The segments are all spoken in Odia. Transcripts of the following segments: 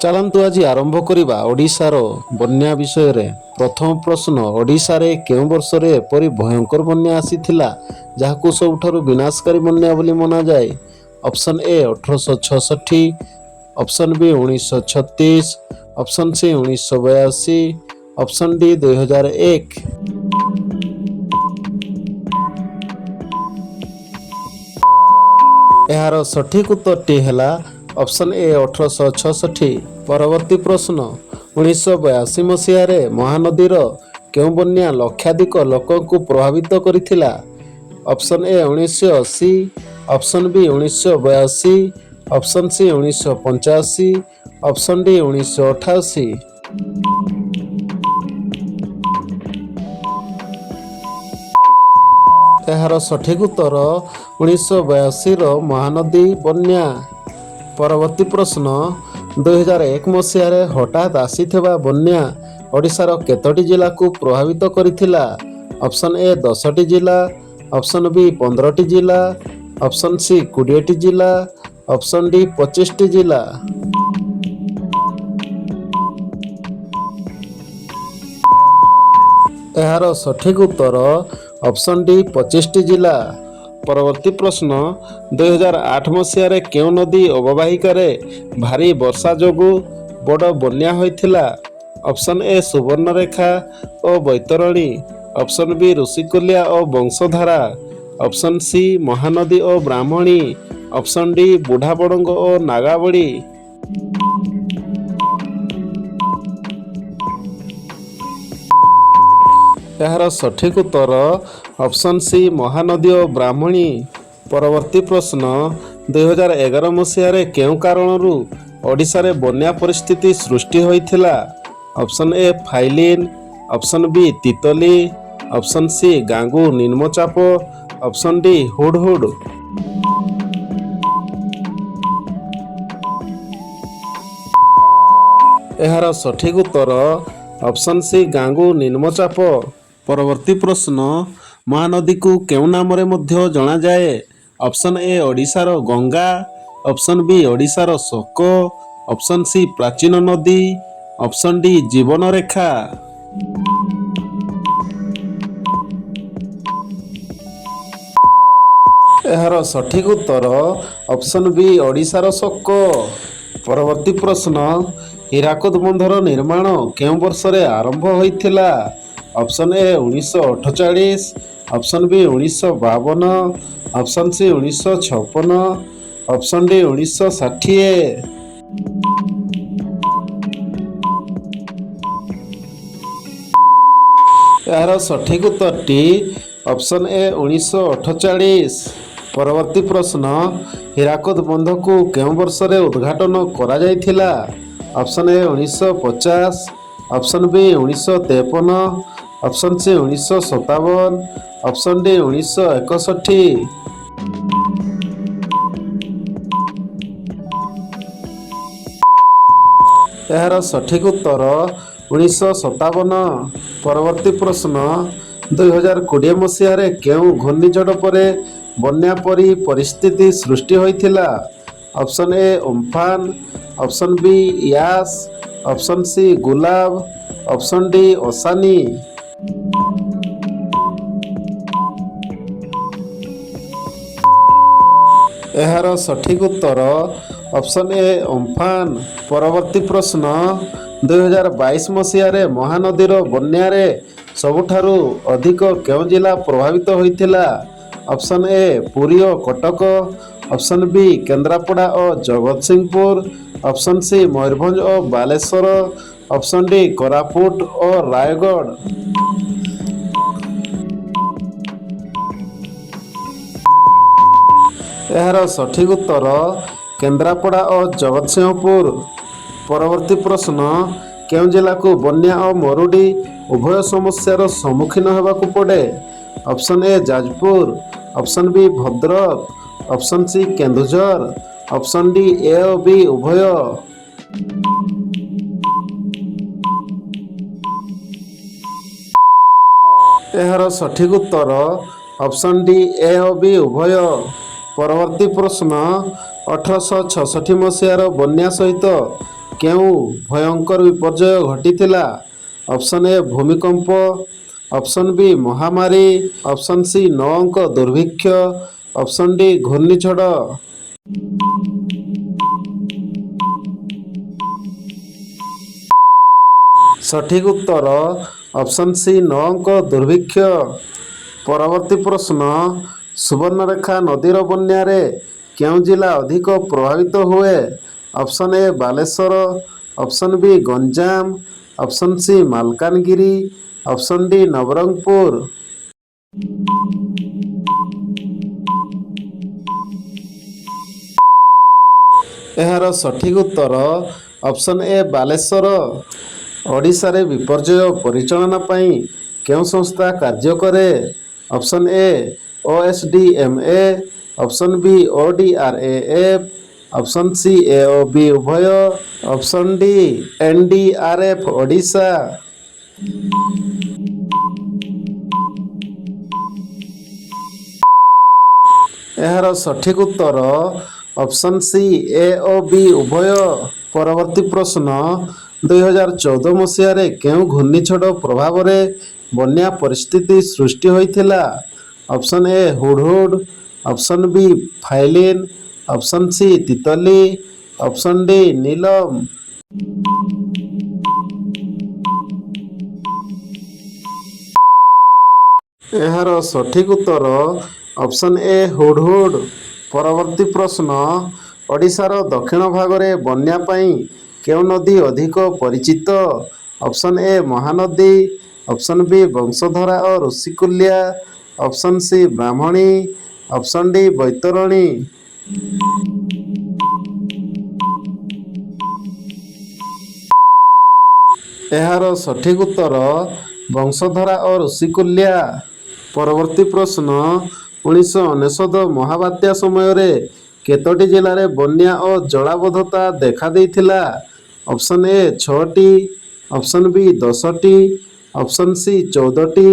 ଚାଲନ୍ତୁ ଆଜି ଆରମ୍ଭ କରିବା ଓଡ଼ିଶାର ବନ୍ୟା ବିଷୟରେ। ପ୍ରଥମ ପ୍ରଶ୍ନ, ଓଡ଼ିଶାରେ କେଉଁ ବର୍ଷରେ ଏପରି ଭୟଙ୍କର ବନ୍ୟା ଆସିଥିଲା ଯାହାକୁ ସବୁଠାରୁ ବିନାଶକାରୀ ବନ୍ୟା ବୋଲି ମନାଯାଏ? Option A 1866, option B 1936, option C 1982, option D 2001। ଏହାର ସଠିକ୍ ଉତ୍ତରଟି ହେଲା ଅପସନ୍ ଏ 1866। ପରବର୍ତ୍ତୀ ପ୍ରଶ୍ନ, 1982 ମସିହାରେ ମହାନଦୀର କେଉଁ ବନ୍ୟା ଲକ୍ଷାଧିକ ଲୋକଙ୍କୁ ପ୍ରଭାବିତ କରିଥିଲା? Option A 1980, option B 1982, option C 1985, option D 1988। ଏହାର ସଠିକ୍ ଉତ୍ତର 1982ର ମହାନଦୀ ବନ୍ୟା। ପରବର୍ତ୍ତୀ ପ୍ରଶ୍ନ, 2001 ମସିହାରେ ହଠାତ୍ ଆସିଥିବା ବନ୍ୟା ଓଡ଼ିଶାର କେତୋଟି ଜିଲ୍ଲାକୁ ପ୍ରଭାବିତ କରିଥିଲା? ଅପସନ୍ ଏ 10ଟି ଜିଲ୍ଲା, ଅପସନ୍ ବି 15ଟି ଜିଲ୍ଲା, ଅପସନ୍ ସି 20ଟି ଜିଲ୍ଲା, ଅପସନ୍ ଡି 25ଟି ଜିଲ୍ଲା। ଏହାର ସଠିକ୍ ଉତ୍ତର ଅପସନ୍ ଡି 25ଟି ଜିଲ୍ଲା। ପରବର୍ତ୍ତୀ ପ୍ରଶ୍ନ, 2008 ମସିହାରେ କେଉଁ ନଦୀ ଅବବାହିକାରେ ଭାରୀ ବର୍ଷା ଯୋଗୁଁ ବଡ଼ ବନ୍ୟା ହୋଇଥିଲା? ଅପସନ୍ ଏ ସୁବର୍ଣ୍ଣରେଖା ଓ ବୈତରଣୀ, ଅପସନ୍ ବି ଋଷିକୁଲ୍ୟା ଓ ବଂଶଧାରା, ଅପସନ୍ ସି ମହାନଦୀ ଓ ବ୍ରାହ୍ମଣୀ, ଅପସନ୍ ଡି ବୁଢ଼ାବଡ଼ଙ୍ଗ ଓ ନାଗାବଳୀ। ଏହାର ସଠିକ୍ ଉତ୍ତର ଅପସନ୍ ସି ମହାନଦୀ ଓ ବ୍ରାହ୍ମଣୀ। ପରବର୍ତ୍ତୀ ପ୍ରଶ୍ନ, 2011 ମସିହାରେ କେଉଁ କାରଣରୁ ଓଡ଼ିଶାରେ ବନ୍ୟା ପରିସ୍ଥିତି ସୃଷ୍ଟି ହୋଇଥିଲା? Option A Phailin, option B Titli, option C ଗାଙ୍ଗୁ ନିମ୍ନଚାପ, ଅପସନ୍ ଡି ହୁଡ଼ହୁଡ଼। ଏହାର ସଠିକ୍ ଉତ୍ତର ଅପସନ୍ ସି ଗାଙ୍ଗୁ ନିମ୍ନଚାପ। ପରବର୍ତ୍ତୀ ପ୍ରଶ୍ନ, ମହାନଦୀକୁ କେଉଁ ନାମରେ ମଧ୍ୟ ଜଣାଯାଏ? ଅପସନ୍ ଏ ଓଡ଼ିଶାର ଗଙ୍ଗା, ଅପସନ୍ ବି ଓଡ଼ିଶାର ଶୋକ, ଅପସନ୍ ସି ପ୍ରାଚୀନ ନଦୀ, ଅପସନ୍ ଡି ଜୀବନରେଖା। ଏହାର ସଠିକ୍ ଉତ୍ତର ଅପସନ୍ ବି ଓଡ଼ିଶାର ଶୋକ। ପରବର୍ତ୍ତୀ ପ୍ରଶ୍ନ, ହୀରାକୁଦ ବନ୍ଧର ନିର୍ମାଣ କେଉଁ ବର୍ଷରେ ଆରମ୍ଭ ହୋଇଥିଲା? ଅପସନ୍ ଏ 1948, option B 1952, option C 1956, option D 1960। ଏହାର ସଠିକ୍ ଉତ୍ତରଟି ଅପସନ୍ ଏ 1948। ପରବର୍ତ୍ତୀ ପ୍ରଶ୍ନ, ହୀରାକୁଦ ବନ୍ଧକୁ କେଉଁ ବର୍ଷରେ ଉଦ୍ଘାଟନ କରାଯାଇଥିଲା? Option A 1950, option B 1953, option C 1957, option D 1961। ଏହାର ସଠିକ୍ ଉତ୍ତର 1957। ପରବର୍ତ୍ତୀ ପ୍ରଶ୍ନ, 2020 ମସିହାରେ କେଉଁ ଘୂର୍ଣ୍ଣିଝଡ଼ ପରେ ବନ୍ୟା ପରି ପରିସ୍ଥିତି ସୃଷ୍ଟି ହୋଇଥିଲା? ଅପସନ୍ ଏ Amphan, option B Yaas, option C ଗୁଲାବ, ଅପସନ୍ ଡି ଅସାନି। ଏହାର ସଠିକ୍ ଉତ୍ତର ଅପସନ୍ ଏ ଅମ୍ଫାନ। ପରବର୍ତ୍ତୀ ପ୍ରଶ୍ନ, 2022 ମସିହାରେ ମହାନଦୀର ବନ୍ୟାରେ ସବୁଠାରୁ ଅଧିକ କେଉଁ ଜିଲ୍ଲା ପ୍ରଭାବିତ ହୋଇଥିଲା? ଅପସନ୍ ଏ ପୁରୀ ଓ କଟକ, ଅପସନ୍ ବି କେନ୍ଦ୍ରାପଡ଼ା ଓ ଜଗତସିଂହପୁର, ଅପସନ୍ ସି ମୟୂରଭଞ୍ଜ ଓ ବାଲେଶ୍ୱର, ଅପସନ୍ ଡି କୋରାପୁଟ ଓ ରାୟଗଡ଼। ଏହାର ସଠିକ୍ ଉତ୍ତର କେନ୍ଦ୍ରାପଡ଼ା ଓ ଜଗତସିଂହପୁର। ପରବର୍ତ୍ତୀ ପ୍ରଶ୍ନ, କେଉଁ ଜିଲ୍ଲାକୁ ବନ୍ୟା ଓ ମରୁଡ଼ି ଉଭୟ ସମସ୍ୟାର ସମ୍ମୁଖୀନ ହେବାକୁ ପଡ଼େ? Option A Jajpur, option B Bhadrak, option C Keonjhar, option D A ଓ ବି ଉଭୟ। ଏହାର ସଠିକ୍ ଉତ୍ତର ଅପସନ୍ ଡି ଏ ଓ ବି ଉଭୟ। ପରବର୍ତ୍ତୀ ପ୍ରଶ୍ନ, 1866 ମସିହାର ବନ୍ୟା ସହିତ କେଉଁ ଭୟଙ୍କର ବିପର୍ଯ୍ୟୟ ଘଟିଥିଲା? ଅପସନ୍ ଏ ଭୂମିକମ୍ପ, ଅପସନ୍ ବି ମହାମାରୀ, ଅପସନ୍ ସି 9 ଅଙ୍କ ଦୁର୍ଭିକ୍ଷ, ଅପସନ୍ ଡି ଘୂର୍ଣ୍ଣିଝଡ଼। ସଠିକ୍ ଉତ୍ତର ଅପସନ୍ ସି 9 ଅଙ୍କ ଦୁର୍ଭିକ୍ଷ। ପରବର୍ତ୍ତୀ ପ୍ରଶ୍ନ, ସୁବର୍ଣ୍ଣରେଖା ନଦୀର ବନ୍ୟାରେ କେଉଁ ଜିଲ୍ଲା ଅଧିକ ପ୍ରଭାବିତ ହୁଏ? Option A Baleswar, option B Ganjam, option C Malkangiri, option D Nabarangpur. ଏହାର ସଠିକ୍ ଉତ୍ତର ଅପସନ୍ ଏ ବାଲେଶ୍ୱର। ଓଡ଼ିଶାରେ ବିପର୍ଯ୍ୟୟ ପରିଚାଳନା ପାଇଁ କେଉଁ ସଂସ୍ଥା କାର୍ଯ୍ୟ କରେ? Option A OSDMA, option B ODRAF, option C AOB ଉଭୟ, ଅପସନ୍ ଡି NDRF ଓଡ଼ିଶା। ଏହାର ସଠିକ୍ ଉତ୍ତର ଅପସନ୍ ସି AOB ଉଭୟ। ପରବର୍ତ୍ତୀ ପ୍ରଶ୍ନ, 2014 ମସିହାରେ କେଉଁ ଘୂର୍ଣ୍ଣିଝଡ଼ ପ୍ରଭାବରେ ବନ୍ୟା ପରିସ୍ଥିତି ସୃଷ୍ଟି ହୋଇଥିଲା? Option A Hudhud, option B Phailin, option C Titli, option D Nilam. ଏହାର ସଠିକ୍ ଉତ୍ତର ଅପସନ୍ ଏ ହୁଡ଼ହୁଡ଼। ପରବର୍ତ୍ତୀ ପ୍ରଶ୍ନ, ଓଡ଼ିଶାର ଦକ୍ଷିଣ ଭାଗରେ ବନ୍ୟା ପାଇଁ କେଉଁ ନଦୀ ଅଧିକ ପରିଚିତ? Option A Mahanadi, option B Bansadhara ଓ Rushikulya, option C Brahmani, option D Baitarani. ଏହାର ସଠିକ୍ ଉତ୍ତର ବଂଶଧରା ଓ ଋଷିକୁଲ୍ୟା। ପରବର୍ତ୍ତୀ ପ୍ରଶ୍ନ, 1999 ମହାବାତ୍ୟା ସମୟରେ କେତୋଟି ଜିଲ୍ଲାରେ ବନ୍ୟା ଓ ଜଳାବଦ୍ଧତା ଦେଖାଦେଇଥିଲା? ଅପସନ୍ ଏ 6ଟି, ଅପସନ୍ ବି 10ଟି, ଅପସନ୍ ସି 14ଟି,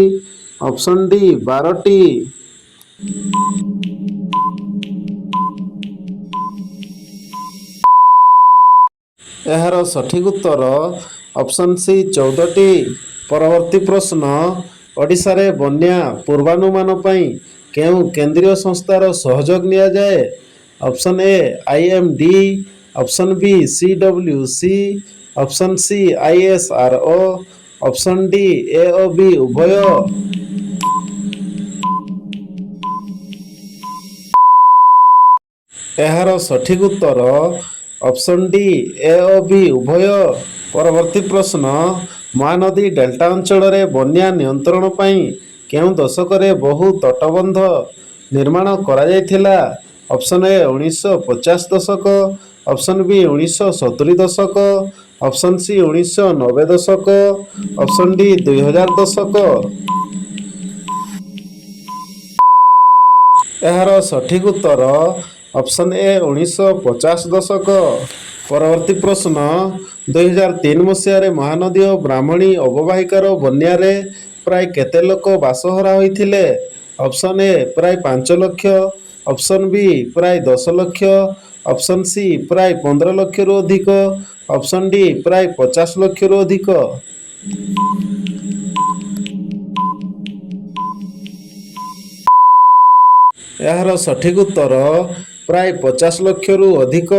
ଅପସନ୍ ଡି 12ଟି। ଏହାର ସଠିକ୍ ଉତ୍ତର ଅପସନ୍ ସି 14ଟି। ପରବର୍ତ୍ତୀ ପ୍ରଶ୍ନ, ଓଡ଼ିଶାରେ ବନ୍ୟା ପୂର୍ବାନୁମାନ ପାଇଁ କେଉଁ କେନ୍ଦ୍ରୀୟ ସଂସ୍ଥାର ସହଯୋଗ ନିଆଯାଏ? Option A IMD, option B CWC, option C ISRO, option D AOB ଉଭୟ। ଏହାର ସଠିକ୍ ଉତ୍ତର ଅପସନ୍ ଡି AOB ଉଭୟ। ପରବର୍ତ୍ତୀ ପ୍ରଶ୍ନ, ମହାନଦୀ ଡେଲ୍ଟା ଅଞ୍ଚଳରେ ବନ୍ୟା ନିୟନ୍ତ୍ରଣ ପାଇଁ କେଉଁ ଦଶକରେ ବହୁ ତଟବନ୍ଧ ନିର୍ମାଣ କରାଯାଇଥିଲା? ଅପସନ୍ ଏ 1950 ଦଶକ, ଅପସନ୍ ବି 1970 ଦଶକ, ଅପସନ୍ ସି 1990 ଦଶକ, ଅପସନ୍ ଡି 2000 ଦଶକ। ଏହାର ସଠିକ୍ ଉତ୍ତର ଅପସନ୍ ଏ 1950 ଦଶକ। ପରବର୍ତ୍ତୀ ପ୍ରଶ୍ନ, 2003 ମସିହାରେ ମହାନଦୀ ଓ ବ୍ରାହ୍ମଣୀ ଅବବାହିକାର ବନ୍ୟାରେ ପ୍ରାୟ କେତେ ଲୋକ ବାସହରା ହୋଇଥିଲେ? ଅପସନ୍ ଏ ପ୍ରାୟ 5 ଲକ୍ଷ, ଅପସନ୍ ବି ପ୍ରାୟ 10 ଲକ୍ଷ, ଅପସନ୍ ସି ପ୍ରାୟ 15 ଲକ୍ଷରୁ ଅଧିକ, ଅପସନ୍ ଡି ପ୍ରାୟ 50 ଲକ୍ଷରୁ ଅଧିକ। ଏହାର ସଠିକ୍ ଉତ୍ତର ପ୍ରାୟ 50 ଲକ୍ଷରୁ ଅଧିକ।